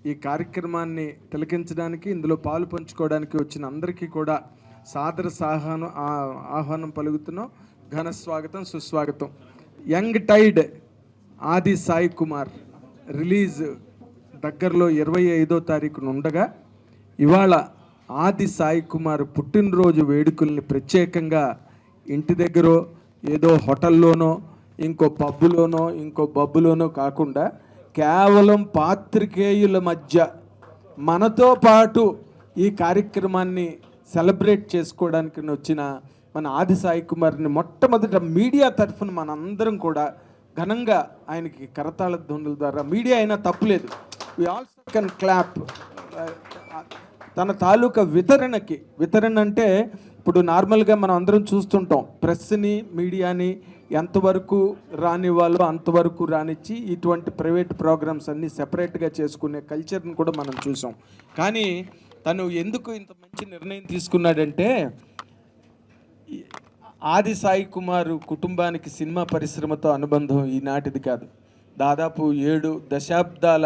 ఈ కార్యక్రమాన్ని తిలకించడానికి, ఇందులో పాలు పంచుకోవడానికి వచ్చిన అందరికీ కూడా సాదర ఆహ్వానం పలుకుతున్నాం. ఘన స్వాగతం, సుస్వాగతం. యంగ్ టైడ్ ఆది సాయి కుమార్ రిలీజ్ దగ్గరలో 25వ తారీఖున ఉండగా, ఇవాళ ఆది సాయి కుమార్ పుట్టినరోజు వేడుకల్ని ప్రత్యేకంగా ఇంటి దగ్గర ఏదో హోటల్లోనో ఇంకో పబ్బులోనో ఇంకో బబ్బులోనో కాకుండా కేవలం పాత్రికేయుల మధ్య మనతో పాటు ఈ కార్యక్రమాన్ని సెలబ్రేట్ చేసుకోవడానికి వచ్చిన మన ఆది సాయి కుమార్ని మొట్టమొదట మీడియా తరఫున మనందరం కూడా ఘనంగా ఆయనకి కరతాళ ధ్వనుల ద్వారా, మీడియా అయినా తప్పులేదు, వి ఆల్సో కెన్ క్లాప్. తన తాలూకా వితరణ అంటే ఇప్పుడు నార్మల్గా మనం అందరం చూస్తుంటాం, ప్రెస్ని మీడియాని ఎంతవరకు రానివ్వాలో అంతవరకు రానిచ్చి ఇటువంటి ప్రైవేట్ ప్రోగ్రామ్స్ అన్నీ సెపరేట్గా చేసుకునే కల్చర్ని కూడా మనం చూసాం. కానీ తను ఎందుకు ఇంత మంచి నిర్ణయం తీసుకున్నాడంటే, ఆది సాయి కుమార్ కుటుంబానికి సినిమా పరిశ్రమతో అనుబంధం ఈనాటిది కాదు. దాదాపు 7 దశాబ్దాల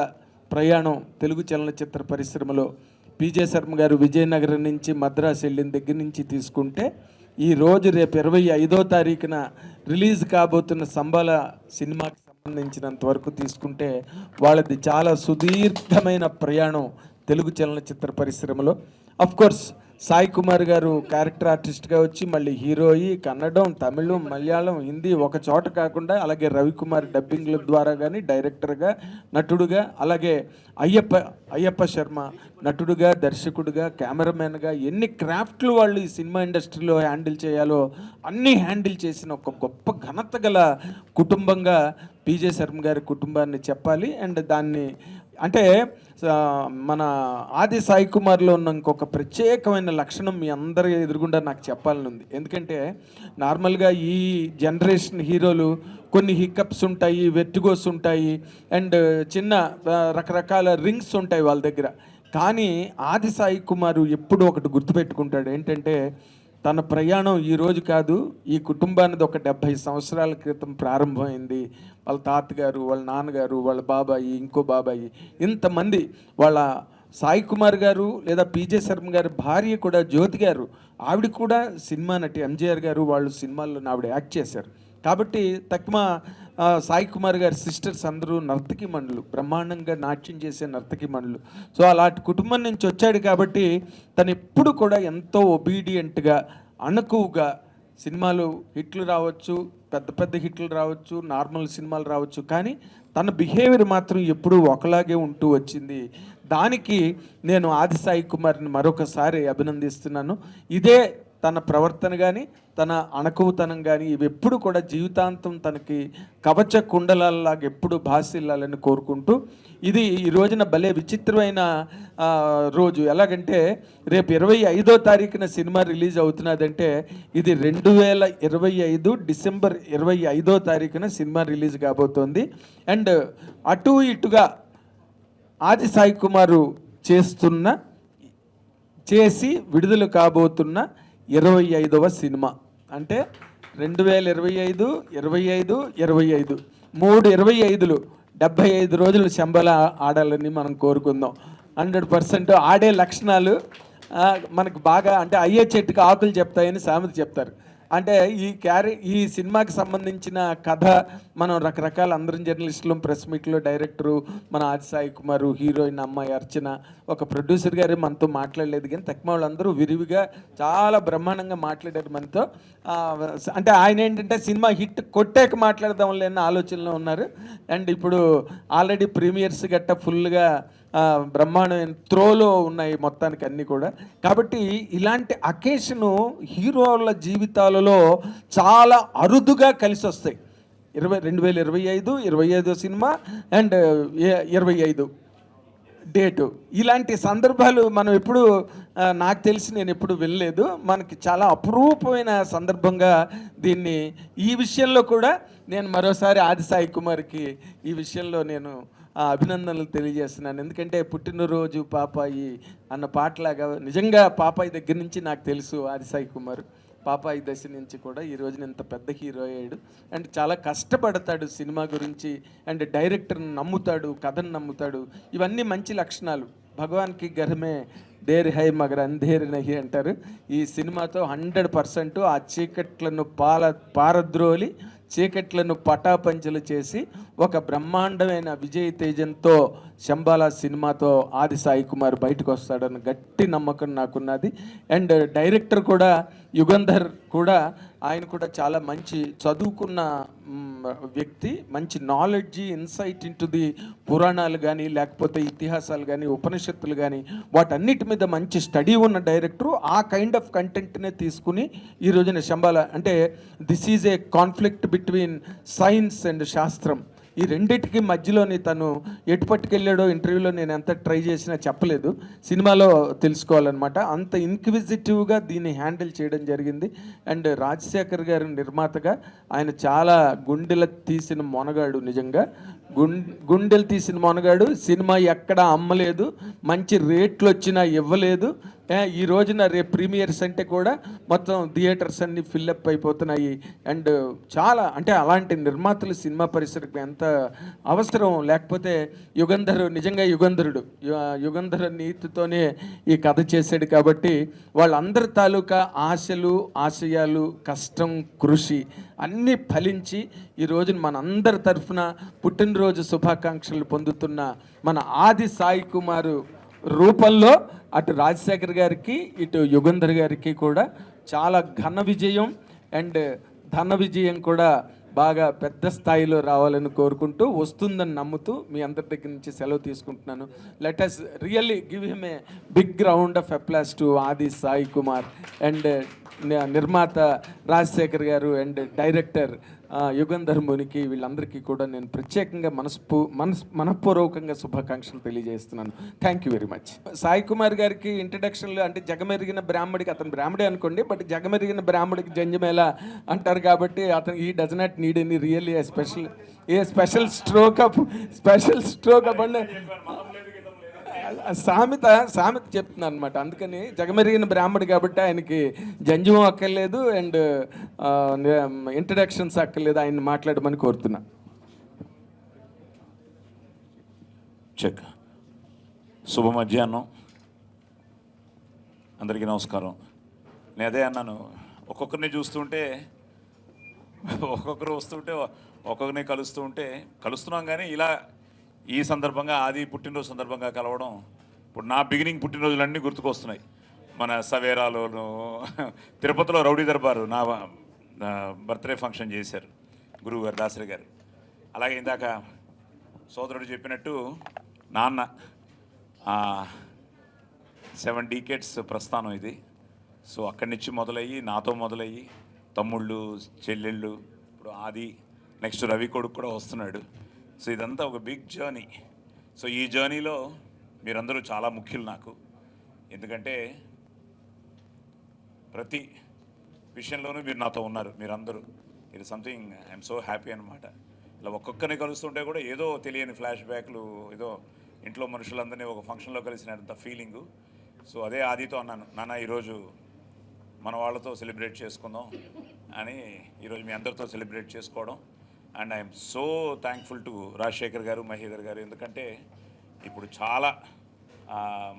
ప్రయాణం తెలుగు చలనచిత్ర పరిశ్రమలో. పిజే శర్మ గారు విజయనగరం నుంచి మద్రాసు వెళ్ళిన దగ్గర నుంచి తీసుకుంటే ఈరోజు రేపు 25వ తారీఖున రిలీజ్ కాబోతున్న సంబాల సినిమాకి సంబంధించినంత వరకు తీసుకుంటే వాళ్ళది చాలా సుదీర్ఘమైన ప్రయాణం తెలుగు చలనచిత్ర పరిశ్రమలో. అఫ్కోర్స్ సాయి కుమార్ గారు క్యారెక్టర్ ఆర్టిస్ట్గా వచ్చి మళ్ళీ హీరోయి, కన్నడం, తమిళం, మలయాళం, హిందీ ఒక చోట కాకుండా, అలాగే రవికుమార్ డబ్బింగ్ల ద్వారా కానీ డైరెక్టర్గా, నటుడుగా, అలాగే అయ్యప్ప శర్మ నటుడుగా, దర్శకుడుగా, కెమెరామెన్గా ఎన్ని క్రాఫ్ట్లు వాళ్ళు ఈ సినిమా ఇండస్ట్రీలో హ్యాండిల్ చేయాలో అన్నీ హ్యాండిల్ చేసిన ఒక గొప్ప ఘనత గల కుటుంబంగా పిజే శర్మ గారి కుటుంబాన్ని చెప్పాలి. అండ్ దాన్ని అంటే మన ఆది సాయి కుమార్లో ఉన్న ఇంకొక ప్రత్యేకమైన లక్షణం మీ అందరి ఎదురుగుండా నాకు చెప్పాలని ఉంది. ఎందుకంటే నార్మల్గా ఈ జనరేషన్ హీరోలు కొన్ని హిక్కప్స్ ఉంటాయి, వెర్టిగోస్ ఉంటాయి, అండ్ చిన్న రకరకాల రింగ్స్ ఉంటాయి వాళ్ళ దగ్గర. కానీ ఆది సాయి కుమారు ఎప్పుడు ఒకటి గుర్తుపెట్టుకుంటాడు, ఏంటంటే తన ప్రయాణం ఈరోజు కాదు, ఈ కుటుంబానికి ఒక 70 సంవత్సరాల క్రితం ప్రారంభమైంది. వాళ్ళ తాతగారు, వాళ్ళ నాన్నగారు, వాళ్ళ బాబాయి, ఇంకో బాబాయి, ఇంతమంది, వాళ్ళ సాయి కుమార్ గారు లేదా పిజే శర్మ గారి భార్య కూడా జ్యోతి గారు, ఆవిడ కూడా సినిమా నటి. ఎంజీఆర్ గారు వాళ్ళు సినిమాల్లో ఆవిడ యాక్ట్ చేశారు. కాబట్టి తక్కువ సాయి కుమార్ గారి సిస్టర్స్ అందరూ నర్తకి మండలు, బ్రహ్మాండంగా నాట్యం చేసే నర్తకి మండలు. సో అలాంటి కుటుంబం నుంచి వచ్చాడు కాబట్టి తను ఎప్పుడు కూడా ఎంతో ఒబీడియంట్గా, అణకువగా, సినిమాలు హిట్లు రావచ్చు, పెద్ద పెద్ద హిట్లు రావచ్చు, నార్మల్ సినిమాలు రావచ్చు, కానీ తన బిహేవియర్ మాత్రం ఎప్పుడూ ఒకలాగే ఉంటూ వచ్చింది. దానికి నేను ఆది సాయి కుమార్ని మరొకసారి అభినందిస్తున్నాను. ఇదే తన ప్రవర్తన కానీ, తన అణకువతనం కానీ ఇవి ఎప్పుడు కూడా జీవితాంతం తనకి కవచ కుండలాగా ఎప్పుడు భాసిల్లాలని కోరుకుంటూ, ఇది ఈ రోజున భలే విచిత్రమైన రోజు. ఎలాగంటే రేపు 25వ తారీఖున సినిమా రిలీజ్ అవుతున్నదంటే ఇది 2025 డిసెంబర్ 25వ తారీఖున సినిమా రిలీజ్ కాబోతోంది. అండ్ అటు ఇటుగా ఆది సాయి కుమారు చేసి విడుదల కాబోతున్న 25వ సినిమా అంటే 2025, 25, 25 3 25లు 75 రోజులు శంబల ఆడాలని మనం కోరుకుందాం. 100% ఆడే లక్షణాలు మనకు బాగా, అంటే అయ్యే చెట్టుకి ఆకులు చెప్తాయని సామెత చెప్తారు. అంటే ఈ సినిమాకి సంబంధించిన కథ మనం రకరకాల అందరం జర్నలిస్టులు, ప్రెస్ మీట్లో డైరెక్టరు మన ఆది సాయి కుమారు, హీరోయిన్ అమ్మాయి అర్చన, ఒక ప్రొడ్యూసర్ గారు మనతో మాట్లాడలేదు, కానీ తక్కువ వాళ్ళందరూ విరివిగా చాలా బ్రహ్మాండంగా మాట్లాడారు మనతో. అంటే ఆయన ఏంటంటే సినిమా హిట్ కొట్టాక మాట్లాడదాం లేని ఆలోచనలో ఉన్నారు. అండ్ ఇప్పుడు ఆల్రెడీ ప్రీమియర్స్ గట్ట ఫుల్గా బ్రహ్మాండమైన త్రోలో ఉన్నాయి మొత్తానికి అన్నీ కూడా. కాబట్టి ఇలాంటి అకేషను హీరోల జీవితాలలో చాలా అరుదుగా కలిసి వస్తాయి. 2025, 25వ సినిమా అండ్ 25 డేటు, ఇలాంటి సందర్భాలు మనం ఎప్పుడు, నాకు తెలిసి నేను ఎప్పుడు వెళ్ళలేదు. మనకి చాలా అపురూపమైన సందర్భంగా దీన్ని, ఈ విషయంలో కూడా నేను మరోసారి ఆది సాయి కుమార్కి ఈ విషయంలో నేను అభినందనలు తెలియజేస్తున్నాను. ఎందుకంటే పుట్టినరోజు పాపాయి అన్న పాటలాగా నిజంగా పాపాయి దగ్గర నుంచి నాకు తెలుసు ఆది సాయి కుమార్. పాపాయి దశ నుంచి కూడా ఈ రోజున ఇంత పెద్ద హీరో అయ్యాడు. అండ్ చాలా కష్టపడతాడు సినిమా గురించి, అండ్ డైరెక్టర్ని నమ్ముతాడు, కథను నమ్ముతాడు. ఇవన్నీ మంచి లక్షణాలు. భగవాన్కి గర్మే దేర్ హై మగర్ అంధేర్ నహి అంటారు. ఈ సినిమాతో 100% ఆ చీకట్లను పారద్రోలి చీకట్లను పటాపంచలు చేసి ఒక బ్రహ్మాండమైన విజయ తేజంతో శంబాలా సినిమాతో ఆది సాయి కుమార్ బయటకు వస్తాడన్న గట్టి నమ్మకం నాకున్నది. అండ్ డైరెక్టర్ కూడా యుగంధర్ కూడా, ఆయన కూడా చాలా మంచి చదువుకున్న వ్యక్తి, మంచి నాలెడ్జి, ఇన్సైట్ ఇంటూ ది పురాణాలు కానీ లేకపోతే ఇతిహాసాలు కానీ ఉపనిషత్తులు కానీ వాటన్నిటి మీద మంచి స్టడీ ఉన్న డైరెక్టరు. ఆ కైండ్ ఆఫ్ కంటెంట్నే తీసుకుని ఈ రోజున శంబాలా అంటే this is a conflict between science and శాస్త్రం. ఈ రెండింటికి మధ్యలోని తను ఎటు పట్టుకెళ్ళాడో ఇంటర్వ్యూలో నేను ఎంత ట్రై చేసినా చెప్పలేదు, సినిమాలో తెలుసుకోవాలన్నమాట. అంత ఇన్క్విజిటివ్గా దీన్ని హ్యాండిల్ చేయడం జరిగింది. అండ్ రాజశేఖర్ గారి నిర్మాతగా ఆయన చాలా గుండెల తీసిన మొనగాడు, నిజంగా గుండెలు తీసిన మొనగాడు. సినిమా ఎక్కడా అమ్మలేదు, మంచి రేట్లు వచ్చినా ఇవ్వలేదు. ఈ రోజున రేపు ప్రీమియర్స్ అంటే కూడా మొత్తం థియేటర్స్ అన్నీ ఫిల్అప్ అయిపోతున్నాయి. అండ్ చాలా అంటే అలాంటి నిర్మాతలు సినిమా పరిశ్రమకు ఎంత అవసరం. లేకపోతే యుగంధర్ నిజంగా యుగంధరుడు, యుగంధర్ నీతితోనే ఈ కథ చేశాడు. కాబట్టి వాళ్ళందరి తాలూకా ఆశలు, ఆశయాలు, కష్టం, కృషి అన్నీ ఫలించి ఈ రోజున మనందరి తరఫున పుట్టినరోజు శుభాకాంక్షలు పొందుతున్న మన ఆది సాయి కుమారు రూపంలో అటు రాజశేఖర్ గారికి ఇటు యుగంధర్ గారికి కూడా చాలా ఘన విజయం అండ్ ధన విజయం కూడా బాగా పెద్ద స్థాయిలో రావాలని కోరుకుంటూ, వస్తుందని నమ్ముతూ మీ అందరి దగ్గర నుంచి సెలవు తీసుకుంటున్నాను. Let us really give him a big round of applause to Aadi Sai Kumar and నిర్మాత రాజశేఖర్ గారు అండ్ డైరెక్టర్ యుగంధర్ మునికి, వీళ్ళందరికీ కూడా నేను ప్రత్యేకంగా మనఃపూర్వకంగా శుభాకాంక్షలు తెలియజేస్తున్నాను. Thank you very much. Sai Kumar గారికి ఇంట్రడక్షన్లో అంటే జగమెరిగిన బ్రాహ్మడికి, అతను బ్రాహ్మడే అనుకోండి, బట్ జగమెరిగిన బ్రాహ్మడికి జంజమేళ అంటారు కాబట్టి అతను ఈ does not need any really special stroke up and సామెత చెప్తున్నాను అనమాట. అందుకని జగమెరిగిన బ్రాహ్మడు కాబట్టి ఆయనకి జంజమం అక్కర్లేదు అండ్ ఇంట్రడక్షన్స్ అక్కర్లేదు, ఆయన మాట్లాడమని కోరుతున్నా. చెక్. శుభ మధ్యాహ్నం అందరికీ నమస్కారం. నేను అదే అన్నాను, ఒక్కొక్కరిని చూస్తుంటే ఒక్కొక్కరు వస్తుంటే ఒక్కొక్కరిని కలుస్తున్నాం కానీ ఇలా ఈ సందర్భంగా ఆది పుట్టినరోజు సందర్భంగా కలవడం, ఇప్పుడు నా బిగినింగ్ పుట్టినరోజులన్నీ గుర్తుకొస్తున్నాయి. మన సవేరాలోను తిరుపతిలో రౌడీ దర్బారు నా బర్త్డే ఫంక్షన్ చేశారు గురువు గారు, దాసరి గారు. అలాగే ఇందాక సోదరుడు చెప్పినట్టు నాన్న 7 decades ప్రస్థానం ఇది. సో అక్కడి నుంచి మొదలయ్యి నాతో మొదలయ్యి తమ్ముళ్ళు, చెల్లెళ్ళు, ఇప్పుడు ఆది, నెక్స్ట్ రవి కొడుకు కూడా వస్తున్నాడు. సో ఇదంతా ఒక బిగ్ జర్నీ. సో ఈ జర్నీలో మీరందరూ చాలా ముఖ్యులు నాకు, ఎందుకంటే ప్రతి విషయంలోనూ మీరు నాతో ఉన్నారు. మీరందరూ ఇది సంథింగ్ ఐఎమ్ సో హ్యాపీ అనమాట. ఇలా ఒక్కొక్కరిని కలుస్తుంటే కూడా ఏదో తెలియని ఫ్లాష్ బ్యాక్లు, ఏదో ఇంట్లో మనుషులందరినీ ఒక ఫంక్షన్లో కలిసినంత ఫీలింగు. సో అదే ఆదితో అన్నాను, నాన్న ఈరోజు మన వాళ్ళతో సెలబ్రేట్ చేసుకుందాం అని, ఈరోజు మీ అందరితో సెలబ్రేట్ చేసుకోవడం. And I'm so thankful to Rajasekhar గారు, మహేందర్ గారు, ఎందుకంటే ఇప్పుడు చాలా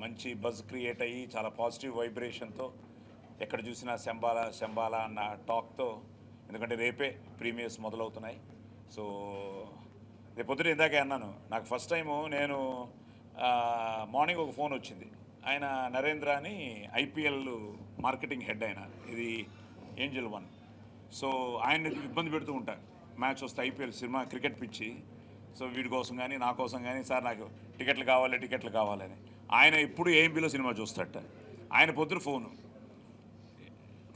మంచి బజ్ క్రియేట్ అయ్యి చాలా పాజిటివ్ వైబ్రేషన్తో ఎక్కడ చూసినా శంబాలా అన్న టాక్తో, ఎందుకంటే రేపే ప్రీమియర్స్ మొదలవుతున్నాయి. సో రేపొద్దున ఇందాకే అన్నాను, నాకు ఫస్ట్ టైము నేను మార్నింగ్ ఒక ఫోన్ వచ్చింది. ఆయన నరేంద్ర అని ఐపీఎల్ మార్కెటింగ్ హెడ్, ఆయన ఇది ఏంజల్ 1. సో ఆయన ఇబ్బంది పెడుతూ ఉంటాను, మ్యాచ్ వస్తే ఐపీఎల్ సినిమా క్రికెట్ పిచ్చి. సో వీడి కోసం కానీ నా కోసం కానీ, సార్ నాకు టికెట్లు కావాలని. ఆయన ఎప్పుడు ఏఎంపీలో సినిమా చూస్తాడట. ఆయన పొద్దున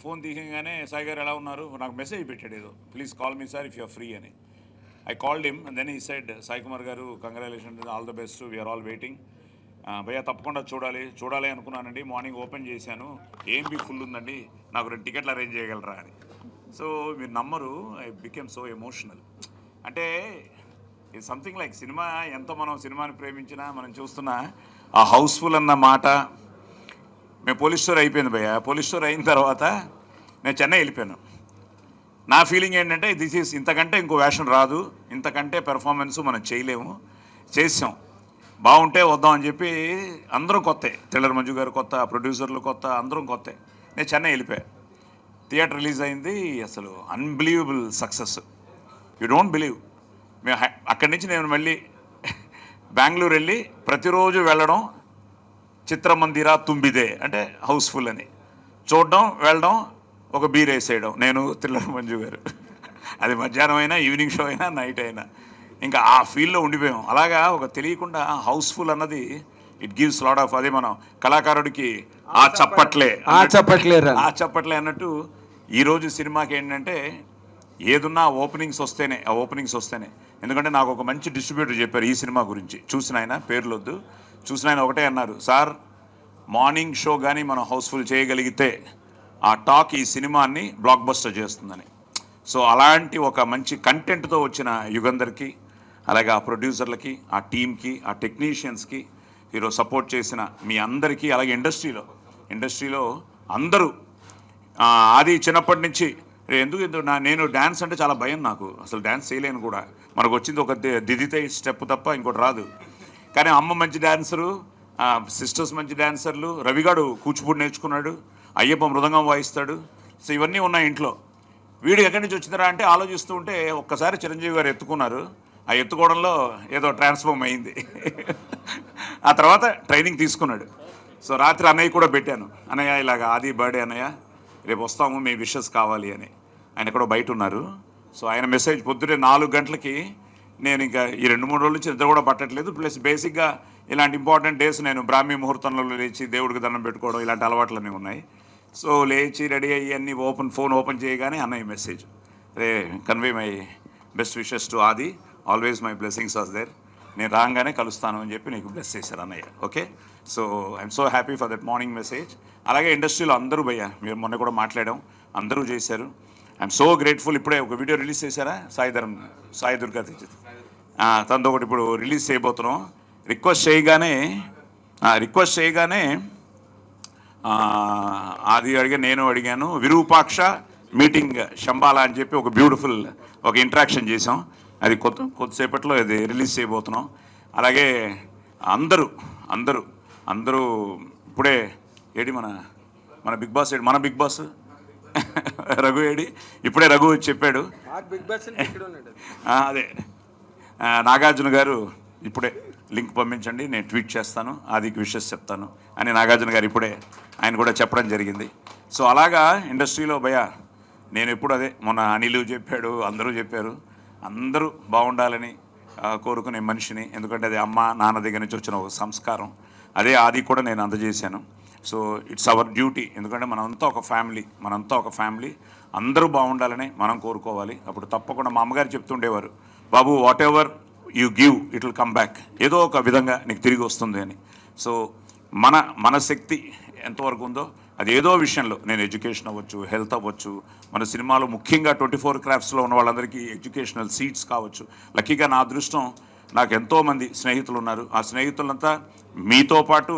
ఫోన్ తీయగానే సాయి గారు ఎలా ఉన్నారు, నాకు మెసేజ్ పెట్టాడు ఏదో, please call me sir if you're free అని. I called him and then he said, Sai Kumar గారు congratulation, all the best, we're all waiting. భయ్యా తప్పకుండా చూడాలి అనుకున్నానండి, మార్నింగ్ ఓపెన్ చేశాను, ఏఎంపీ ఫుల్ ఉందండి, నాకు 2 టికెట్లు అరేంజ్ చేయగలరా అని. సో మీరు నమ్మరు, ఐ బికేమ్ సో ఎమోషనల్. అంటే ఇది సంథింగ్ లైక్ సినిమా, ఎంత మనం సినిమాని ప్రేమించినా మనం చూస్తున్న ఆ హౌస్ఫుల్ అన్న మాట. మేము పోలీస్ స్టోర్ అయిపోయింది భయ్య, పోలీస్ స్టోర్ అయిన తర్వాత నేను చెన్నై వెళ్ళిపోయాను. నా ఫీలింగ్ ఏంటంటే ఇంతకంటే ఇంకో వేషన్ రాదు, ఇంతకంటే పెర్ఫార్మెన్స్ మనం చేయలేము, చేసాం, బాగుంటే వద్దాం అని చెప్పి అందరం కొత్త, థ్రిల్లర్ మంజు గారు కొత్త, ప్రొడ్యూసర్లు కొత్త, అందరం కొత్త. నేను చెన్నై వెళ్ళిపోయాను. థియేటర్ రిలీజ్ అయింది. అసలు unbelievable success. You don't believe. మేము అక్కడి నుంచి నేను మళ్ళీ బెంగళూరు వెళ్ళి ప్రతిరోజు వెళ్ళడం, చిత్రమందిరా తుంబిదే అంటే హౌస్ఫుల్ అని చూడడం, వెళ్ళడం, ఒక బీర్ వేసేయడం, నేను థ్రిల్లర్ మంజు గారు. అది మధ్యాహ్నం అయినా, ఈవినింగ్ షో అయినా, నైట్ అయినా ఇంకా ఆ ఫీల్డ్లో ఉండిపోయాం. అలాగా ఒక తెలియకుండా హౌస్ఫుల్ అన్నది ఇట్ గివ్స్ లాట్ ఆఫ్, అదే మనం కళాకారుడికి ఆ చప్పట్లే అన్నట్టు ఈరోజు సినిమాకి ఏంటంటే ఏదున్నా ఓపెనింగ్స్ వస్తేనే. ఎందుకంటే నాకు ఒక మంచి డిస్ట్రిబ్యూటర్ చెప్పారు ఈ సినిమా గురించి, చూసిన ఆయన, పేర్లొద్దు, చూసిన ఆయన ఒకటే అన్నారు, సార్ మార్నింగ్ షో కానీ మనం హౌస్ఫుల్ చేయగలిగితే ఆ టాక్ ఈ సినిమాని బ్లాక్ బస్టర్ చేస్తుందని. సో అలాంటి ఒక మంచి కంటెంట్తో వచ్చిన యుగంధర్కి, అలాగే ఆ ప్రొడ్యూసర్లకి, ఆ టీమ్కి, ఆ టెక్నీషియన్స్కి, ఈరోజు సపోర్ట్ చేసిన మీ అందరికీ, అలాగే ఇండస్ట్రీలో అందరూ. అది చిన్నప్పటి నుంచి నేను డ్యాన్స్ అంటే చాలా భయం, నాకు అసలు డ్యాన్స్ చేయలేను కూడా. మనకు వచ్చింది ఒక దిదితే స్టెప్ తప్ప ఇంకోటి రాదు. కానీ అమ్మ మంచి డ్యాన్సరు, సిస్టర్స్ మంచి డ్యాన్సర్లు, రవిగాడు కూచిపూడి నేర్చుకున్నాడు, అయ్యప్ప మృదంగం వాయిస్తాడు. సో ఇవన్నీ ఉన్నాయి ఇంట్లో. వీడు ఎక్కడి నుంచి వచ్చిందిరా అంటే ఆలోచిస్తూ ఉంటే ఒక్కసారి చిరంజీవి గారు ఎత్తుకున్నారు. ఆ ఎత్తుకోవడంలో ఏదో ట్రాన్స్ఫార్మ్ అయింది. ఆ తర్వాత ట్రైనింగ్ తీసుకున్నాడు. సో రాత్రి అన్నయ్య కూడా పెట్టాను, అన్నయ్య ఇలాగ ఆది బర్త్డే అన్నయ్య, రేపు వస్తాము, మీ విషెస్ కావాలి అని. ఆయన కూడా బయట ఉన్నారు. సో ఆయన మెసేజ్ పొద్దున్నే 4 గంటలకి, నేను ఇంకా ఈ 2-3 రోజుల నుంచి నిద్ర కూడా పట్టట్లేదు. ప్లస్ బేసిక్గా ఇలాంటి ఇంపార్టెంట్ డేస్ నేను బ్రాహ్మీ ముహూర్తంలో లేచి దేవుడికి దండం పెట్టుకోవడం, ఇలాంటి అలవాట్లన్నీ ఉన్నాయి. సో లేచి రెడీ అయ్యి అన్నీ ఫోన్ ఓపెన్ చేయగానే అన్నయ్య మెసేజ్, రే convey my best wishes to Aadi, always my blessings was there, నేను రాగానే కలుస్తాను అని చెప్పి నీకు బ్లెస్ చేశారు అన్నయ్య. Okay, so I'm so happy for that morning message. అలాగే ఇండస్ట్రీలో అందరూ భయ్యా, మీరు మొన్న కూడా మాట్లాడాం, అందరూ చేశారు. I'm so grateful. ఇప్పుడే ఒక వీడియో రిలీజ్ చేశారా, సాయి దుర్గా తనతో ఒకటి ఇప్పుడు రిలీజ్ చేయబోతున్నాం. రిక్వెస్ట్ చేయగానే అది నేను అడిగాను, విరూపాక్ష మీటింగ్ శంబాలా అని చెప్పి ఒక బ్యూటిఫుల్ ఒక ఇంటరాక్షన్ చేసాం. అది కొద్దిసేపట్లో అది రిలీజ్ చేయబోతున్నాం. అలాగే అందరూ ఇప్పుడే ఏడి మన బిగ్ బాస్ రఘు ఏడి, ఇప్పుడే రఘు చెప్పాడు. అదే నాగార్జున గారు ఇప్పుడే లింక్ పంపించండి, నేను ట్వీట్ చేస్తాను, ఆదికి విషెస్ చెప్తాను అని నాగార్జున గారు ఇప్పుడే ఆయన కూడా చెప్పడం జరిగింది. సో అలాగా ఇండస్ట్రీలో నేను ఎప్పుడు అదే, మొన్న అనిల్ చెప్పాడు, అందరూ చెప్పారు, అందరూ బాగుండాలని కోరుకునే మనిషిని. ఎందుకంటే అది అమ్మ నాన్న దగ్గర నుంచి వచ్చిన ఒక సంస్కారం. అదే ఆది కూడా నేను అందజేశాను. So it's our duty. ఎందుకంటే మనంతా ఒక ఫ్యామిలీ, అందరూ బాగుండాలని మనం కోరుకోవాలి. అప్పుడు తప్పకుండా మా అమ్మగారు చెప్తుండేవారు, బాబు whatever you give it will come back, ఏదో ఒక విధంగా నీకు తిరిగి వస్తుంది అని. సో మన శక్తి ఎంతవరకు ఉందో అది ఏదో విషయంలో, నేను ఎడ్యుకేషన్ అవ్వచ్చు, హెల్త్ అవ్వచ్చు, మన సినిమాలో ముఖ్యంగా 24 క్రాఫ్ట్స్లో ఉన్న వాళ్ళందరికీ ఎడ్యుకేషనల్ సీట్స్ కావచ్చు. లక్కీగా నా అదృష్టం, నాకు ఎంతోమంది స్నేహితులు ఉన్నారు. ఆ స్నేహితులంతా మీతో పాటు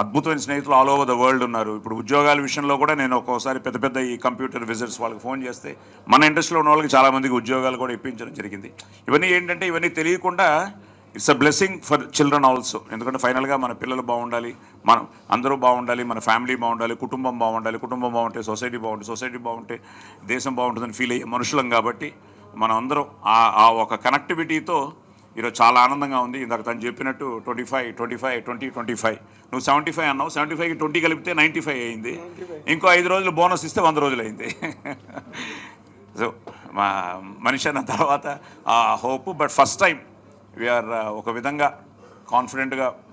అద్భుతమైన స్నేహితులు ఆల్ ఓవర్ ద వరల్డ్ ఉన్నారు. ఇప్పుడు ఉద్యోగాల విషయంలో కూడా నేను ఒక్కోసారి పెద్ద ఈ కంప్యూటర్ విజిట్స్ వాళ్ళకి ఫోన్ చేస్తే మన ఇండస్ట్రీలో ఉన్న వాళ్ళకి చాలామందికి ఉద్యోగాలు కూడా ఇప్పించడం జరిగింది. ఇవన్నీ ఏంటంటే, ఇవన్నీ తెలియకుండా it's a blessing for children also. ఎందుకంటే ఫైనల్గా మన పిల్లలు బాగుండాలి, మనం అందరూ బాగుండాలి, మన ఫ్యామిలీ బాగుండాలి, కుటుంబం బాగుంటే సొసైటీ బాగుంటే దేశం బాగుంటుందని ఫీల్ అయ్యే మనుషులం. కాబట్టి మనం అందరం ఆ ఒక కనెక్టివిటీతో ఈరోజు చాలా ఆనందంగా ఉంది. ఇందాక తను చెప్పినట్టు 25 నువ్వు 75 అన్నావు, 75కి 20 కలిపితే 95 అయింది. ఇంకో 5 రోజులు బోనస్ ఇస్తే 100 రోజులు అయింది. సో మా మనిషి అన్న తర్వాత ఆ hope. But first time we are ఒక విధంగా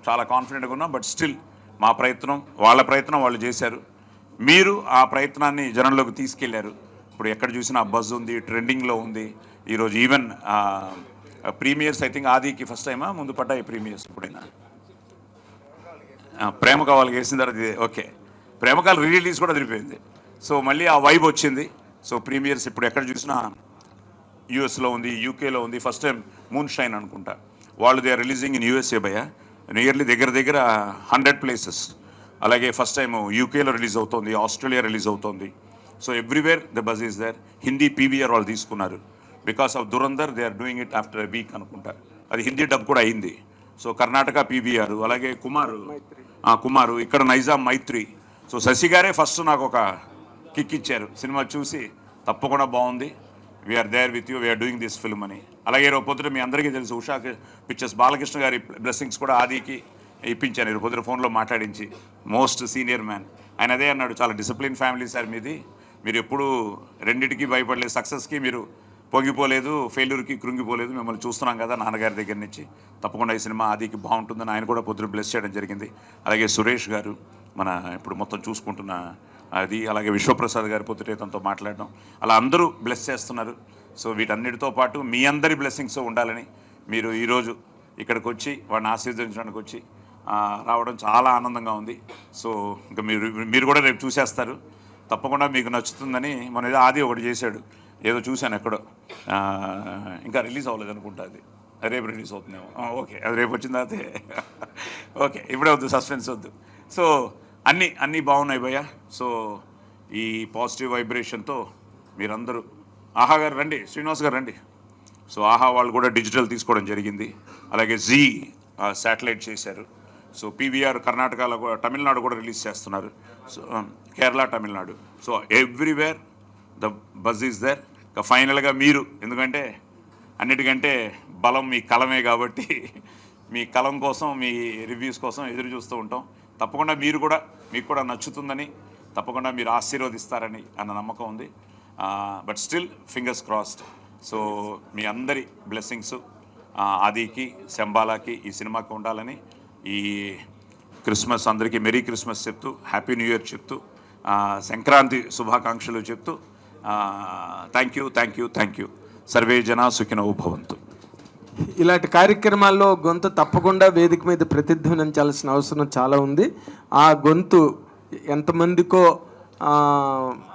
చాలా కాన్ఫిడెంట్గా ఉన్నాం. బట్ స్టిల్ మా ప్రయత్నం, వాళ్ళ ప్రయత్నం వాళ్ళు చేశారు. మీరు ఆ ప్రయత్నాన్ని జనంలోకి తీసుకెళ్లారు. ఇప్పుడు ఎక్కడ చూసినా బజ్ ఉంది, ట్రెండింగ్లో ఉంది. ఈరోజు ఈవెన్ ప్రీమియర్స్, ఐ థింక్ ఆదికి ఫస్ట్ టైమా ముందు పడ్డాయి ప్రీమియర్స్ ఎప్పుడైనా? ప్రేమ కావాలకి వేసిన తర్వాత ఓకే, ప్రేమ కావాలి రిలీజ్ కూడా తిరిగిపోయింది. సో మళ్ళీ ఆ వైబ్ వచ్చింది. సో ప్రీమియర్స్ ఇప్పుడు ఎక్కడ చూసినా యూఎస్లో ఉంది, యూకేలో ఉంది. ఫస్ట్ టైం మూన్ షైన్ అనుకుంటా, వాళ్ళు they are releasing in USA nearly దగ్గర 100 ప్లేసెస్. అలాగే ఫస్ట్ టైం యూకేలో రిలీజ్ అవుతుంది, ఆస్ట్రేలియా రిలీజ్ అవుతుంది. So everywhere the buzz is there. Hindi PVR వాళ్ళు తీసుకున్నారు because of Dhurandhar. They are doing it after a week అనుకుంటా. అది హిందీ డబ్ కూడా అయింది. సో కర్ణాటక పీవీఆర్, అలాగే కుమారు ఇక్కడ నైజాం మైత్రి. సో శశి గారే ఫస్ట్ నాకు ఒక కిక్ ఇచ్చారు సినిమా చూసి, తప్పకుండా బాగుంది, we are there with you, we are doing this film అని. అలాగే రేపు పొద్దున మీ అందరికీ తెలుసు ఉషా పిక్చర్స్ బాలకృష్ణ గారి బ్లెస్సింగ్స్ కూడా ఆదికి ఇప్పించాను రేపు పొద్దున ఫోన్లో మాట్లాడించి. మోస్ట్ సీనియర్ మ్యాన్ ఆయన అదే అన్నాడు, చాలా డిసిప్లిన్ ఫ్యామిలీ సార్ మీది, మీరు ఎప్పుడూ రెండింటికి భయపడలేదు, సక్సెస్కి మీరు పొంగిపోలేదు, ఫెయిల్యూర్కి కృంగిపోలేదు, మిమ్మల్ని చూస్తున్నాం కదా నాన్నగారి దగ్గర నుంచి, తప్పకుండా ఈ సినిమా ఆదికి బాగుంటుందని ఆయన కూడా పొద్దున బ్లెస్ చేయడం జరిగింది. అలాగే సురేష్ గారు మన ఇప్పుడు మొత్తం చూసుకుంటున్న అది, అలాగే విశ్వప్రసాద్ గారి పొద్దుటే తనతో మాట్లాడడం, అలా అందరూ బ్లెస్ చేస్తున్నారు. సో వీటన్నిటితో పాటు మీ అందరి బ్లెస్సింగ్స్ ఉండాలని మీరు ఈరోజు ఇక్కడికి వచ్చి వాడిని ఆశీర్వదించడానికి వచ్చి రావడం చాలా ఆనందంగా ఉంది. సో ఇంకా మీరు కూడా రేపు చూసేస్తారు, తప్పకుండా మీకు నచ్చుతుందని. మన ఏదో ఆది ఒకటి చేశాడు, ఏదో చూశాను ఎక్కడో, ఇంకా రిలీజ్ అవ్వలేదు అనుకుంటా, అది రేపు రిలీజ్ అవుతుందేమో. ఓకే, అది రేపు వచ్చిన తర్వాతే ఓకే, ఇప్పుడే వద్దు, సస్పెన్స్ వద్దు. సో అన్నీ బాగున్నాయి భయ్య. సో ఈ పాజిటివ్ వైబ్రేషన్తో మీరందరూ, ఆహా గారు రండి, శ్రీనివాస్ గారు రండి. సో ఆహా వాళ్ళు కూడా డిజిటల్ తీసుకోవడం జరిగింది. అలాగే జీ శాటిలైట్ చేశారు. సో పీవీఆర్ కర్ణాటకలో కూడా, తమిళనాడు కూడా రిలీజ్ చేస్తున్నారు. So Kerala, Tamil Nadu. So everywhere the buzz is there. ఫైనల్గా మీరు, ఎందుకంటే అన్నిటికంటే బలం మీ కలమే కాబట్టి మీ కలం కోసం, మీ రివ్యూస్ కోసం ఎదురు చూస్తూ ఉంటాం. తప్పకుండా మీకు కూడా నచ్చుతుందని, తప్పకుండా మీరు ఆశీర్వదిస్తారని అన్న నమ్మకం ఉంది. But still fingers crossed. So మీ అందరి బ్లెస్సింగ్స్ ఆదికి, శంబాలాకి, ఈ సినిమాకి ఉండాలని, ఈ క్రిస్మస్ అందరికీ మెరీ క్రిస్మస్ చెప్తూ, హ్యాపీ న్యూ ఇయర్ చెప్తూ, సంక్రాంతి శుభాకాంక్షలు చెప్తూ, థ్యాంక్ యూ. సర్వే జనా సుఖినో భవంతు. ఇలాంటి కార్యక్రమాల్లో గొంతు తప్పకుండా వేదిక మీద ప్రతిధ్వనించాల్సిన అవసరం చాలా ఉంది. ఆ గొంతు ఎంతమందికో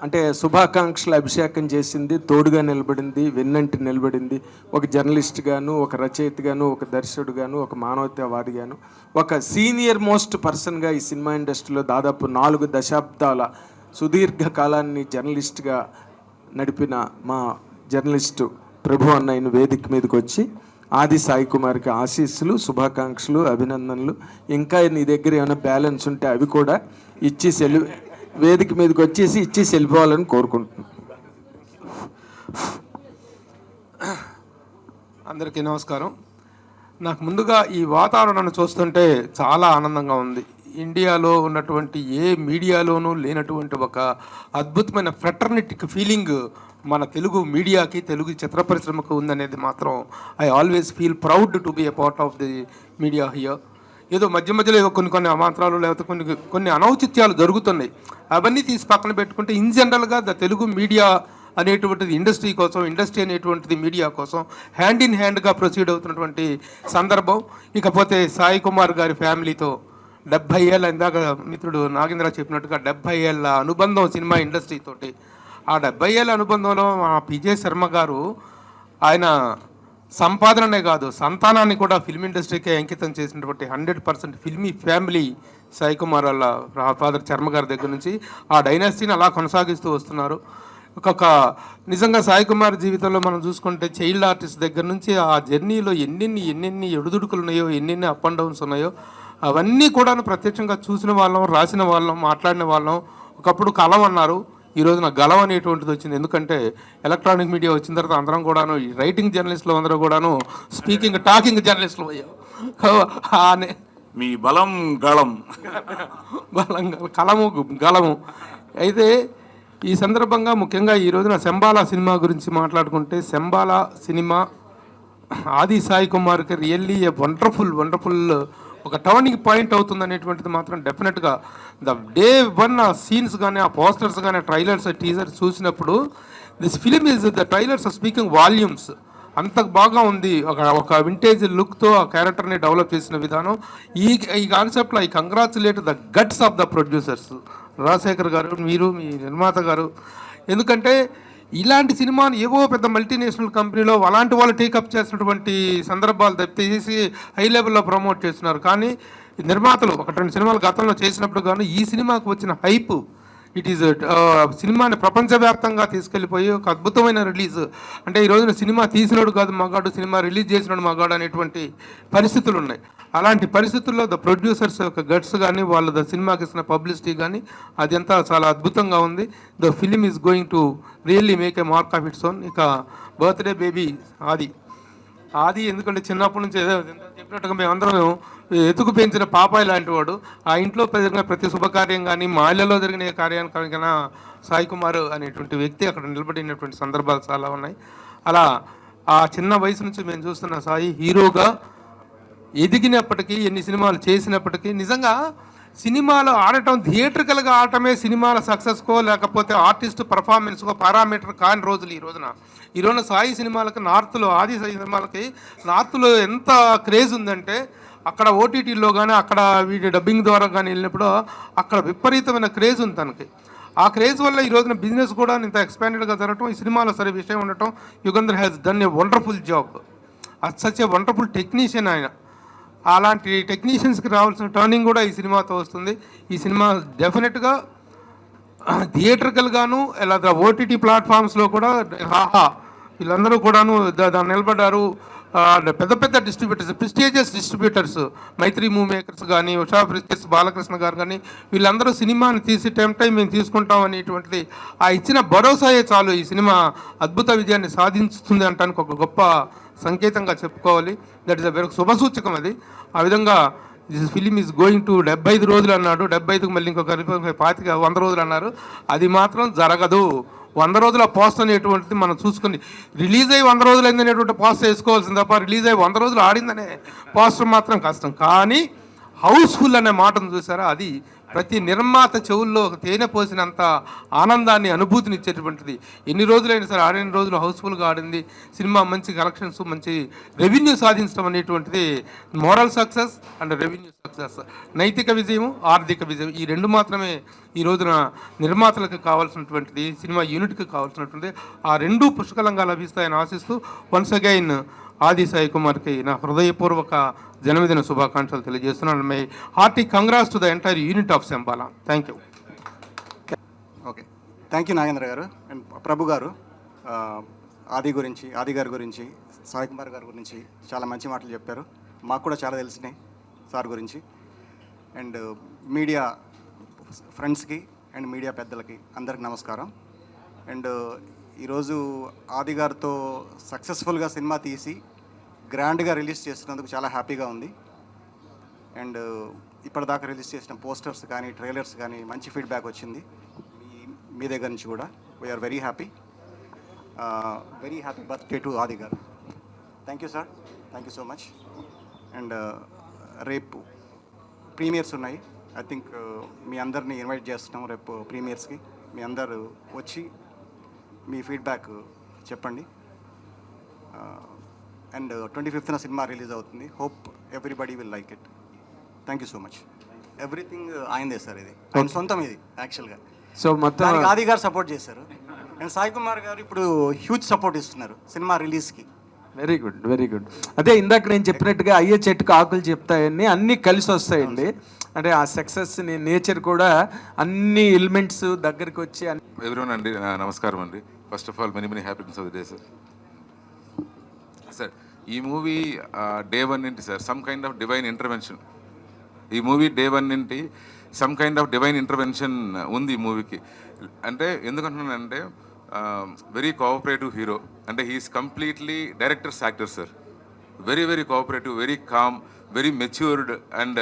అంటే శుభాకాంక్షలు అభిషేకం చేసింది, తోడుగా నిలబడింది, వెన్నంటి నిలబడింది. ఒక జర్నలిస్ట్గాను, ఒక రచయితగాను, ఒక దర్శకుడుగాను, ఒక మానవతావాదిగాను, ఒక సీనియర్ మోస్ట్ పర్సన్గా ఈ సినిమా ఇండస్ట్రీలో దాదాపు 4 దశాబ్దాల సుదీర్ఘ కాలాన్ని జర్నలిస్ట్గా నడిపిన మా జర్నలిస్టు ప్రభు అన్నయ్యను వేదిక మీదకి వచ్చి ఆది సాయి కుమార్కి ఆశీస్సులు, శుభాకాంక్షలు, అభినందనలు, ఇంకా నీ దగ్గర ఏమైనా బ్యాలెన్స్ ఉంటే అవి కూడా ఇచ్చి వేదిక మీదకి వచ్చేసి ఇచ్చి వెళ్ళిపోవాలని కోరుకుంటున్నాను. అందరికీ నమస్కారం. నాకు ముందుగా ఈ వాతావరణాన్ని చూస్తుంటే చాలా ఆనందంగా ఉంది. ఇండియాలో ఉన్నటువంటి ఏ మీడియాలోనూ లేనటువంటి ఒక అద్భుతమైన ఫ్రెటర్నిటిక్ ఫీలింగ్ మన తెలుగు మీడియాకి, తెలుగు చిత్ర పరిశ్రమకు ఉందనేది మాత్రం I always feel proud to be a part of the media here. ఏదో మధ్యలో ఏదో కొన్ని అమాంతరాలు లేకపోతే కొన్ని అనౌచిత్యాలు జరుగుతున్నాయి, అవన్నీ తీసి పక్కన పెట్టుకుంటే ఇన్ జనరల్గా ద తెలుగు మీడియా అనేటువంటిది ఇండస్ట్రీ అనేటువంటిది మీడియా కోసం హ్యాండ్ ఇన్ హ్యాండ్గా ప్రొసీడ్ అవుతున్నటువంటి సందర్భం. ఇకపోతే సాయి కుమార్ గారి ఫ్యామిలీతో 70 ఏళ్ళ, ఇందాక మిత్రుడు నాగేంద్ర చెప్పినట్టుగా 70 ఏళ్ళ అనుబంధం సినిమా ఇండస్ట్రీతోటి. ఆ 70 ఏళ్ళ అనుబంధంలో మా పిజే శర్మ గారు ఆయన సంపాదననే కాదు, సంతానాన్ని కూడా ఫిల్మ్ ఇండస్ట్రీకే అంకితం చేసినటువంటి 100% ఫిల్మీ ఫ్యామిలీ సాయి కుమార్ వాళ్ళ ఫాదర్ శర్మ గారి దగ్గర నుంచి ఆ డైనాసిటీని అలా కొనసాగిస్తూ వస్తున్నారు. నిజంగా సాయి కుమార్ జీవితంలో మనం చూసుకుంటే చైల్డ్ ఆర్టిస్ట్ దగ్గర నుంచి ఆ జర్నీలో ఎన్నెన్ని ఎడుదుడుకులు ఉన్నాయో, ఎన్నెన్ని అప్ అండ్ డౌన్స్ ఉన్నాయో, అవన్నీ కూడా ప్రత్యక్షంగా చూసిన వాళ్ళం, రాసిన వాళ్ళం, మాట్లాడిన వాళ్ళం. ఒకప్పుడు కలం అన్నారు, ఈ రోజున గలం అనేటువంటిది వచ్చింది. ఎందుకంటే ఎలక్ట్రానిక్ మీడియా వచ్చిన తర్వాత అందరం కూడాను, ఈ రైటింగ్ జర్నలిస్టులు అందరూ కూడాను టాకింగ్ జర్నలిస్టులు అయ్యాం. మీ బలం గళం, కలము గలము. అయితే ఈ సందర్భంగా ముఖ్యంగా ఈ రోజున శంబాలా సినిమా గురించి మాట్లాడుకుంటే, శంబాలా సినిమా ఆది సాయి కుమార్కి రియల్లీ ఏ వండర్ఫుల్ ఒక టర్నింగ్ పాయింట్ అవుతుంది అనేటువంటిది మాత్రం డెఫినెట్గా ద డే వన్ ఆ సీన్స్ కానీ, ఆ పోస్టర్స్ కానీ, ట్రైలర్స్, టీజర్స్ చూసినప్పుడు this film is the trailers are speaking volumes. అంత బాగా ఉంది. ఒక వింటేజ్ లుక్తో ఆ క్యారెక్టర్ని డెవలప్ చేసిన విధానం. ఈ కాన్సెప్ట్లో I congratulate the guts of the producers, Rajasekhar గారు, మీరు, మీ నిర్మాత గారు. ఎందుకంటే ఇలాంటి సినిమాని ఏవో పెద్ద మల్టీనేషనల్ కంపెనీలో అలాంటి వాళ్ళు టేకప్ చేసినటువంటి సందర్భాలు తప్పితేసి హై లెవెల్లో ప్రమోట్ చేస్తున్నారు. కానీ నిర్మాతలు 1-2 సినిమాలు గతంలో చేసినప్పుడు కానీ ఈ సినిమాకు వచ్చిన హైప్, ఇట్ ఈజ్ సినిమాని ప్రపంచవ్యాప్తంగా తీసుకెళ్ళిపోయి ఒక అద్భుతమైన రిలీజ్. అంటే ఈ రోజున సినిమా తీసినోడు కాదు మగాడు, సినిమా రిలీజ్ చేసినోడు మగాడు అనేటువంటి పరిస్థితులు ఉన్నాయి. అలాంటి పరిస్థితుల్లో ద ప్రొడ్యూసర్స్ యొక్క గట్స్ కానీ వాళ్ళు ద సినిమాకి ఇచ్చిన పబ్లిసిటీ కానీ అదంతా చాలా అద్భుతంగా ఉంది. The film is going to really make a mark of its own. ఇక బర్త్డే బేబీ ఆది ఎందుకంటే చిన్నప్పటి నుంచి ఏదో చెప్పినట్టుగా మేమందరం ఎతుకు పెంచిన పాపాయి లాంటి వాడు. ఆ ఇంట్లో జరిగిన ప్రతి శుభకార్యం కానీ మా ఇళ్లలో జరిగిన ఏ కార్యానికైనా సాయి కుమార్ అనేటువంటి వ్యక్తి అక్కడ నిలబడినటువంటి సందర్భాలు చాలా ఉన్నాయి. అలా ఆ చిన్న వయసు నుంచి మేము చూస్తున్న సాయి హీరోగా ఎదిగినప్పటికీ, ఎన్ని సినిమాలు చేసినప్పటికీ, నిజంగా సినిమాలో ఆడటం, థియేటర్కల్గా ఆడటమే సినిమాల సక్సెస్కో లేకపోతే ఆర్టిస్ట్ పర్ఫార్మెన్స్కో పారామీటర్ కాని రోజులు ఈ రోజున సాయి సినిమాలకి ఆది సాయి సినిమాలకి నార్త్లో ఎంత క్రేజ్ ఉందంటే అక్కడ ఓటీటీలో కానీ అక్కడ వీటి డబ్బింగ్ ద్వారా కానీ వెళ్ళినప్పుడు అక్కడ విపరీతమైన క్రేజ్ ఉంది తనకి. ఆ క్రేజ్ వల్ల ఈ రోజున బిజినెస్ కూడా ఇంత ఎక్స్పాండెడ్గా జరగటం, ఈ సినిమాలో సరే విషయం ఉండటం. Yugandhar has done a wonderful job. Such a wonderful technician ఆయన. అలాంటి టెక్నీషియన్స్కి రావాల్సిన టర్నింగ్ కూడా ఈ సినిమాతో వస్తుంది. ఈ సినిమా డెఫినెట్గా థియేటర్కల్గాను ఇలా ఓటీటీ ప్లాట్ఫామ్స్లో కూడా వీళ్ళందరూ కూడాను దాన్ని నిలబడ్డారు. పెద్ద పెద్ద డిస్ట్రిబ్యూటర్స్, ప్రెస్టీజియస్ డిస్ట్రిబ్యూటర్స్, మైత్రి మూవీ మేకర్స్ కానీ, ఉషా ప్రెస్టీజ్ బాలకృష్ణ గారు కానీ, వీళ్ళందరూ సినిమాని తీసి టైం మేము తీసుకుంటాం అనేటువంటిది ఆ ఇచ్చిన భరోసాయే చాలు ఈ సినిమా అద్భుత విజయాన్ని సాధించుతుంది అనడానికి ఒక గొప్ప సంకేతంగా చెప్పుకోవాలి. దట్ ఇస్ అ వెరీ శుభసూచకం అది. ఆ విధంగా this film is going to 75 రోజులు అన్నాడు. 75కి మళ్ళీ ఇంకొక 100 రోజులు అన్నారు. అది మాత్రం జరగదు. 100 రోజుల పోస్ట్ అనేటువంటిది మనం చూసుకుని రిలీజ్ అయ్యి 100 రోజులు అయిందనేటువంటి పోస్ట్ వేసుకోవాల్సింది తప్ప రిలీజ్ అయ్యి 100 రోజులు ఆడిందనే పోస్టర్ మాత్రం కష్టం. కానీ హౌస్ఫుల్ అనే మాటను చూసారా, అది ప్రతి నిర్మాత చెవుల్లో తేనె పోసినంత ఆనందాన్ని, అనుభూతిని ఇచ్చేటువంటిది. ఎన్ని రోజులైనా సరే ఆడిన రోజులు హౌస్ఫుల్గా ఆడింది. సినిమా మంచి కలెక్షన్స్, మంచి రెవెన్యూ సాధించడం అనేటువంటిది moral success and revenue success. నైతిక విజయం, ఆర్థిక విజయం, ఈ రెండు మాత్రమే ఈ రోజున నిర్మాతలకు కావాల్సినటువంటిది, సినిమా యూనిట్కి కావాల్సినటువంటిది. ఆ రెండూ పుష్కలంగా లభిస్తాయని ఆశిస్తూ వన్స్ అగైన్ ఆది సాయి కుమార్కి నా హృదయపూర్వక జన్మదిన శుభాకాంక్షలు తెలియజేస్తున్నాను. My hearty congrats to the entire unit of Shambala. Thank you. Okay, thank you Nagendra garu and ప్రభు గారు. ఆది గారి గురించి, సాయి కుమార్ గారి గురించి చాలా మంచి మాటలు చెప్పారు. మాకు కూడా చాలా తెలిసినాయి సార్ గురించి. అండ్ మీడియా ఫ్రెండ్స్కి అండ్ మీడియా పెద్దలకి అందరికి నమస్కారం. అండ్ ఈరోజు ఆది గారితో సక్సెస్ఫుల్గా సినిమా తీసి గ్రాండ్గా రిలీజ్ చేస్తున్నందుకు చాలా హ్యాపీగా ఉంది. అండ్ ఇప్పటిదాకా రిలీజ్ చేసిన పోస్టర్స్ కానీ, ట్రైలర్స్ కానీ మంచి ఫీడ్బ్యాక్ వచ్చింది మీ దగ్గర నుంచి కూడా. We are very happy birthday to Aadi garu. Thank you sir, thank you so much. And రేపు ప్రీమియర్స్ ఉన్నాయి. ఐ థింక్ మీ అందరినీ ఇన్వైట్ చేస్తున్నాం రేపు ప్రీమియర్స్కి. మీ అందరూ వచ్చి మీ ఫీడ్బ్యాక్ చెప్పండి. అండ్ 25th సినిమా రిలీజ్ అవుతుంది. Hope everybody will like it. Thank you so much. Everything ఆయనదే సార్, ఇది ఆయన సొంతం ఇది యాక్చువల్గా. సో మొత్తం ఆది గారు సపోర్ట్ చేశారు అండ్ సాయి కుమార్ గారు ఇప్పుడు హ్యూజ్ సపోర్ట్ ఇస్తున్నారు సినిమా రిలీజ్కి. Very good, very good. అదే ఇందాక నేను చెప్పినట్టుగా అయ్యే చెట్టుకు ఆకులు చెప్తాయని అన్నీ కలిసి వస్తాయండి. అంటే ఆ సక్సెస్ నేచర్ కూడా అన్ని ఎలిమెంట్స్ దగ్గరికి వచ్చి. ఎవ్రీవన్ అండి, నమస్కారం అండి. First of all many happiness of the day sir. Sir ఈ మూవీ డే 1 ఏంటి సార్, some kind of divine intervention. ఈ మూవీ డే 1 ఏంటి some kind of divine intervention ఉంది ఈ మూవీకి. అంటే ఎందుకంటున్నానంటే వెరీ కోఆపరేటివ్ హీరో. అంటే he is completely director's actor sir. Very cooperative, very calm, very matured. And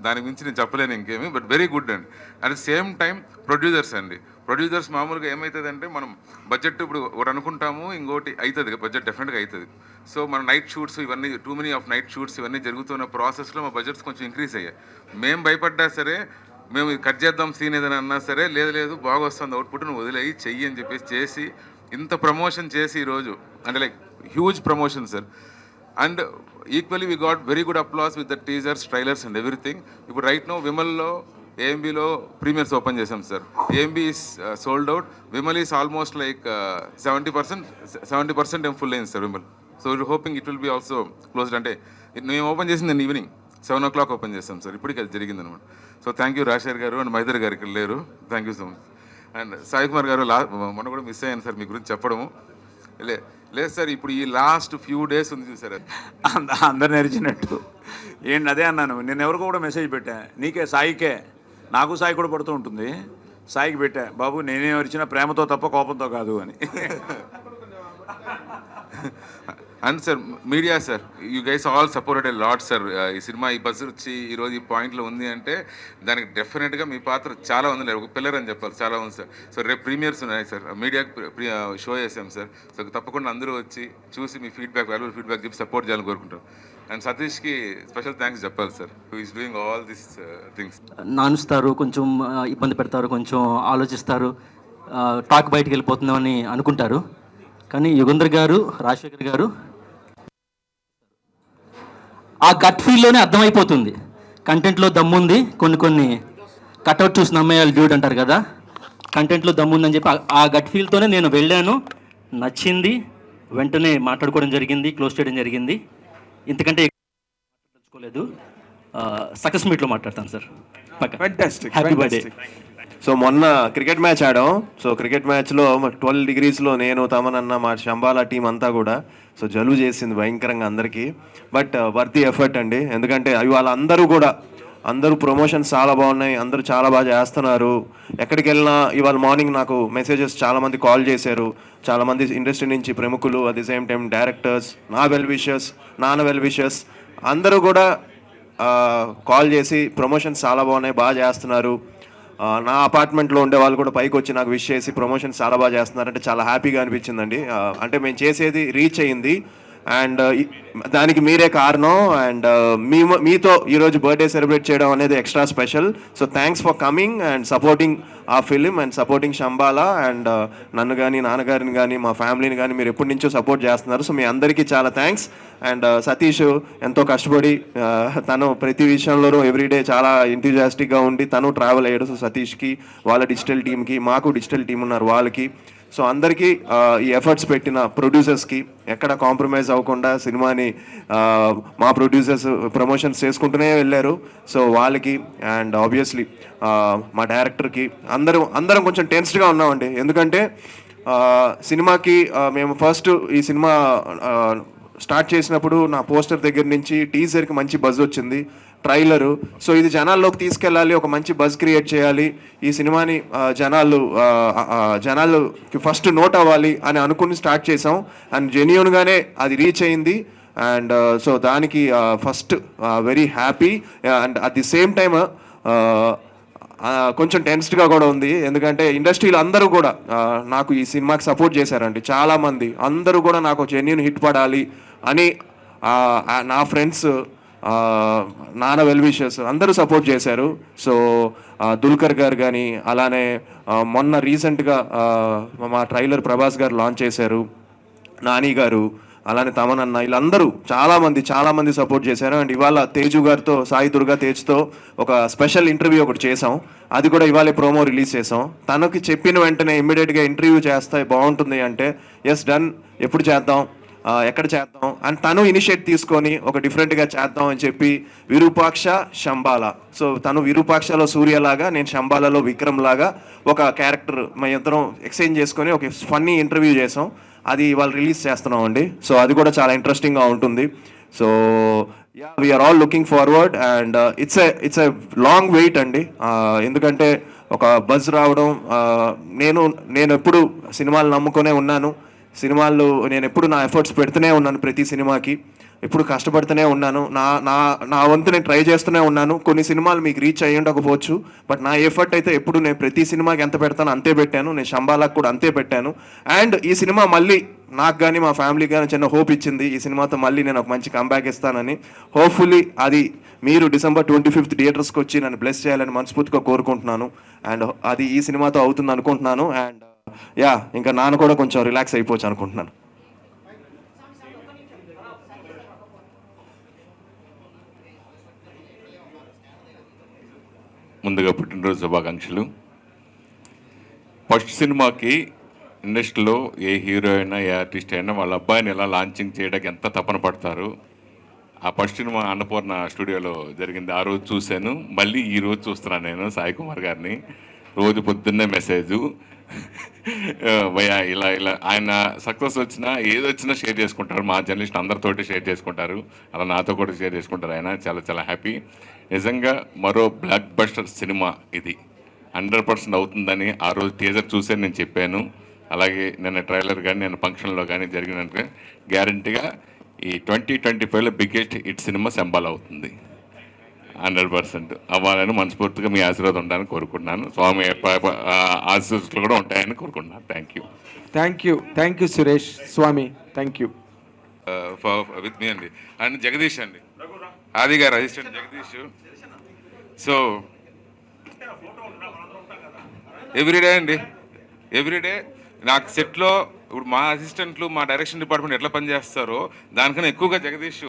దాని మించి నేను చెప్పలేను ఇంకేమి, బట్ వెరీ గుడ్ అండి. At the same time producers అండి. ప్రొడ్యూసర్స్ మామూలుగా ఏమవుతుందంటే మనం బడ్జెట్ ఇప్పుడు ఒకటి అనుకుంటాము, ఇంకోటి అవుతుంది, బడ్జెట్ డెఫినెట్గా అవుతుంది. సో మన నైట్ షూట్స్ ఇవన్నీ, too many of night shoots ఇవన్నీ జరుగుతున్న ప్రాసెస్లో మా బడ్జెట్స్ కొంచెం ఇంక్రీజ్ అయ్యాయి. మేము భయపడ్డా సరే, మేము కట్ చేద్దాం సీన్ ఏదైనా అన్నా సరే, లేదు బాగా వస్తుంది అవుట్పుట్, నువ్వు వదిలేయి చెయ్యి అని చెప్పేసి చేసి ఇంత ప్రమోషన్ చేసి ఈరోజు అంటే like huge promotion sir. And equally we got very good applause with the teasers, trailers and everything. ఇప్పుడు రైట్ నో విమల్లో ఏఎంబీలో ప్రీమియర్స్ ఓపెన్ చేసాం sir. AMB is sold out. Vimal is almost like 70% ఏం ఫుల్ అయింది sir Vimal. So we are hoping it will be also closed. అంటే మేము open చేసింది evening, 7 o'clock open చేస్తాం సార్. ఇప్పటికి అది జరిగిందనమాట. సో థ్యాంక్ యూ రాజశేఖర్ గారు అండ్ మైదర్ గారు ఇక్కడ లేరు. Thank you so much. And Sai Kumar గారు మొన్న కూడా మిస్ అయ్యాను సార్ మీ గురించి చెప్పడము. లేదు సార్, ఇప్పుడు ఈ లాస్ట్ ఫ్యూ డేస్ ఉంది చూసారు, అందరు నేర్చినట్టు ఏంటి అదే అన్నాను. నేను ఎవరికో కూడా మెసేజ్ పెట్టా, నీకే సాయికే, నాకు సాయి కూడా పడుతూ ఉంటుంది. సాయికి పెట్టా, బాబు నేనేం వచ్చినా ప్రేమతో తప్ప కోపంతో కాదు అని. And sir media sir, you guys all supported a lot sir. ఈ సినిమా ఈ బస్ వచ్చి ఈరోజు ఈ పాయింట్లో ఉంది అంటే దానికి డెఫినెట్గా మీ పాత్ర చాలా ఉంది, ఒక పిల్లర్ అని చెప్పాలి, చాలా ఉంది సార్. సో రేపు ప్రీమియర్స్ ఉన్నాయి సార్, మీడియాకి షో చేసాం సార్. సో తప్పకుండా అందరూ వచ్చి చూసి మీ ఫీడ్బ్యాక్, వాల్యుబుల్ ఫీడ్బ్యాక్ చెప్పి సపోర్ట్ చేయాలని కోరుకుంటాం. అండ్ సతీష్కి స్పెషల్ థ్యాంక్స్ చెప్పాలి sir, who is doing all this things. నానుస్తారు, కొంచెం ఇబ్బంది పెడతారు, కొంచెం ఆలోచిస్తారు, టాక్ బయటికి వెళ్ళిపోతుందని అనుకుంటారు. కానీ యుగంధర్ గారు, రాజశేఖర్ గారు ఆ గట్ ఫీల్లోనే అర్థమైపోతుంది. కంటెంట్లో దమ్ముంది, కొన్ని కట్అవుట్ చూసి నమ్మేయాలి డ్యూడ్ అంటారు కదా, కంటెంట్లో దమ్ముందని చెప్పి ఆ గట్ ఫీల్తోనే నేను వెళ్ళాను. నచ్చింది, వెంటనే మాట్లాడుకోవడం జరిగింది, క్లోజ్ చేయడం జరిగింది. ఇంతకంటే తెలుసుకోలేదు. సక్సెస్ మీట్లో మాట్లాడతాను సార్. Happy birthday. సో మొన్న క్రికెట్ మ్యాచ్ ఆడాం. సో క్రికెట్ మ్యాచ్లో 12 degreesలో నేను, తమనన్న, మా శంబాలా టీం అంతా కూడా సో జలుబు చేసింది భయంకరంగా అందరికీ. బట్ వర్త్ ది ఎఫర్ట్ అండి, ఎందుకంటే ఇవాళ అందరూ ప్రమోషన్స్ చాలా బాగున్నాయి, అందరూ చాలా బాగా చేస్తున్నారు. ఎక్కడికి వెళ్ళినా ఇవాళ మార్నింగ్ నాకు మెసేజెస్ చాలామంది కాల్ చేశారు, చాలామంది ఇండస్ట్రీ నుంచి ప్రముఖులు, at the same time directors, నాన్న వెల్ విషర్స్ అందరూ కూడా కాల్ చేసి ప్రమోషన్స్ చాలా బాగున్నాయి, బాగా చేస్తున్నారు. నా అపార్ట్మెంట్లో ఉండే వాళ్ళు కూడా పైకి వచ్చి నాకు విష్ చేసి ప్రమోషన్స్ చాలా బాగా చేస్తున్నారంటే చాలా హ్యాపీగా అనిపించిందండి. అంటే మేము చేసేది రీచ్ అయ్యింది అండ్ దానికి మీరే కారణం. అండ్ మీతో ఈరోజు బర్త్డే సెలబ్రేట్ చేయడం అనేది extra special. So thanks for coming and supporting ఆ film and supporting Shambhala. And నన్ను కానీ, నాన్నగారిని కానీ, మా ఫ్యామిలీని కానీ మీరు ఎప్పటి నుంచో సపోర్ట్ చేస్తున్నారు. సో మీ అందరికీ చాలా థ్యాంక్స్. అండ్ సతీష్ ఎంతో కష్టపడి తను ప్రతి విషయంలోనూ ఎవ్రీడే చాలా ఎంతూజియాస్టిక్గా ఉండి తను ట్రావెల్ అయ్యాడు. సో సతీష్కి, వాళ్ళ డిజిటల్ టీమ్కి, మాకు డిజిటల్ టీం ఉన్నారు వాళ్ళకి, సో అందరికీ ఈ ఎఫర్ట్స్ పెట్టిన ప్రొడ్యూసర్స్కి, ఎక్కడ కాంప్రమైజ్ అవ్వకుండా సినిమాని మా ప్రొడ్యూసర్స్ ప్రమోషన్స్ చేసుకుంటూనే వెళ్ళారు. సో వాళ్ళకి అండ్ ఆబ్వియస్లీ మా డైరెక్టర్కి అందరం కొంచెం టెన్స్డ్గా ఉన్నామండి. ఎందుకంటే సినిమాకి మేము ఫస్ట్ ఈ సినిమా స్టార్ట్ చేసినప్పుడు నా పోస్టర్ దగ్గర నుంచి టీజర్కి మంచి బజ్ వచ్చింది, ట్రైలరు. సో ఇది జనాల్లోకి తీసుకెళ్ళాలి, ఒక మంచి బజ్ క్రియేట్ చేయాలి, ఈ సినిమాని జనాలుకి ఫస్ట్ నోట్ అవ్వాలి అని అనుకుని స్టార్ట్ చేసాం. అండ్ జెన్యూన్గానే అది రీచ్ అయింది. అండ్ సో దానికి first very happy. And at the same time కొంచెం టెన్స్డ్గా కూడా ఉంది, ఎందుకంటే ఇండస్ట్రీలో అందరూ కూడా నాకు ఈ సినిమాకి సపోర్ట్ చేశారండి. చాలామంది అందరూ కూడా నాకు జెన్యూన్ హిట్ పడాలి అని నా ఫ్రెండ్స్, నాన్న వెల్ విషర్స్ అందరూ సపోర్ట్ చేశారు. సో దుల్కర్ గారు కానీ, అలానే మొన్న రీసెంట్గా మా ట్రైలర్ ప్రభాస్ గారు లాంచ్ చేశారు, నాని గారు, అలానే తమనన్న, వీళ్ళందరూ చాలామంది సపోర్ట్ చేశారు. అండ్ ఇవాళ తేజు గారితో, సాయి దుర్గా తేజ్తో ఒక స్పెషల్ ఇంటర్వ్యూ ఒకటి చేసాం, అది కూడా ఇవాళ ప్రోమో రిలీజ్ చేసాం. తనకి చెప్పిన వెంటనే ఇమ్మీడియట్గా ఇంటర్వ్యూ చేస్తే బాగుంటుంది అంటే ఎస్ డన్, ఎప్పుడు చేద్దాం, ఎక్కడ చేద్దాం అని తను ఇనిషియేట్ తీసుకొని ఒక డిఫరెంట్గా చేద్దాం అని చెప్పి విరూపాక్ష, శంబాలా. సో తను విరూపాక్షలో సూర్యలాగా, నేను శంబాలలో విక్రమ్ లాగా ఒక క్యారెక్టర్ మా ఇద్దరం ఎక్స్చేంజ్ చేసుకొని ఒక ఫన్నీ ఇంటర్వ్యూ చేసాం. అది ఇవాళ రిలీజ్ చేస్తున్నాం అండి. సో అది కూడా చాలా ఇంట్రెస్టింగ్గా ఉంటుంది. So yeah, we are all looking forward and it's a long wait అండి. ఎందుకంటే ఒక బజ్ రావడం, నేను ఎప్పుడు సినిమాలు నమ్ముకునే ఉన్నాను, సినిమాల్లో నేను ఎప్పుడు నా ఎఫర్ట్స్ పెడుతూనే ఉన్నాను, ప్రతి సినిమాకి ఎప్పుడు కష్టపడుతూనే ఉన్నాను, నా వంతు నేను ట్రై చేస్తూనే ఉన్నాను. కొన్ని సినిమాలు మీకు రీచ్ అయ్యి ఉండకపోవచ్చు, బట్ నా ఎఫర్ట్ అయితే ఎప్పుడు నేను ప్రతి సినిమాకి ఎంత పెడతాను అంతే పెట్టాను, నేను శంబాలాకు కూడా అంతే పెట్టాను. అండ్ ఈ సినిమా మళ్ళీ నాకు కానీ మా ఫ్యామిలీకి కానీ చిన్న హోప్ ఇచ్చింది, ఈ సినిమాతో మళ్ళీ నేను ఒక మంచి కంబ్యాక్ ఇస్తానని. హోప్ఫుల్లీ అది మీరు December 25th థియేటర్స్కి వచ్చి నన్ను బ్లెస్ చేయాలని మనస్ఫూర్తిగా కోరుకుంటున్నాను. అండ్ అది ఈ సినిమాతో అవుతుంది అనుకుంటున్నాను. అండ్ యా, ఇంకా నాన్న కూడా కొంచెం రిలాక్స్ అయిపోవచ్చు అనుకుంటున్నాను. ముందుగా పుట్టినరోజు శుభాకాంక్షలు. ఫస్ట్ సినిమాకి ఇండస్ట్రీలో ఏ హీరో అయినా, ఏ ఆర్టిస్ట్ అయినా వాళ్ళ అబ్బాయిని ఎలా లాంచింగ్ చేయడానికి ఎంత తపన పడతారు, ఆ ఫస్ట్ సినిమా అన్నపూర్ణ స్టూడియోలో జరిగింది. ఆ రోజు చూశాను, మళ్ళీ ఈ రోజు చూస్తున్నాను నేను సాయి కుమార్ గారిని. రోజు పొద్దున్నే మెసేజు భయ్యా ఇలా ఇలా ఆయన సక్సెస్ వచ్చినా ఏదొచ్చినా షేర్ చేసుకుంటారు, మా జర్నలిస్ట్ అందరితోటి షేర్ చేసుకుంటారు, అలా నాతో కూడా షేర్ చేసుకుంటారు. ఆయన చాలా చాలా హ్యాపీ. నిజంగా మరో బ్లాక్ బస్టర్ సినిమా ఇది 100% అవుతుందని ఆ రోజు టీజర్ చూసే నేను చెప్పాను. అలాగే నిన్న ట్రైలర్ కానీ నేను ఫంక్షన్లో కానీ జరిగినట్టుగా గ్యారంటీగా ఈ 2025లో బిగ్గెస్ట్ హిట్ సినిమా శంబాల్ అవుతుంది. 100% అవ్వాలని మనస్ఫూర్తిగా మీ ఆశీర్వాదం ఉండాలని కోరుకుంటున్నాను. స్వామి ఆశీస్సులు కూడా ఉంటాయని కోరుకుంటున్నాను. Thank you Suresh Swami, thank you. With me అండి అండ్ జగదీష్ అండి, ఆది గారు అసిస్టెంట్ జగదీష్. సో ఎవ్రీడే అండి, ఎవ్రీడే నాకు సెట్లో ఇప్పుడు మా అసిస్టెంట్లు మా డైరెక్షన్ డిపార్ట్మెంట్ ఎట్లా పనిచేస్తారో దానికన్నా ఎక్కువగా జగదీష్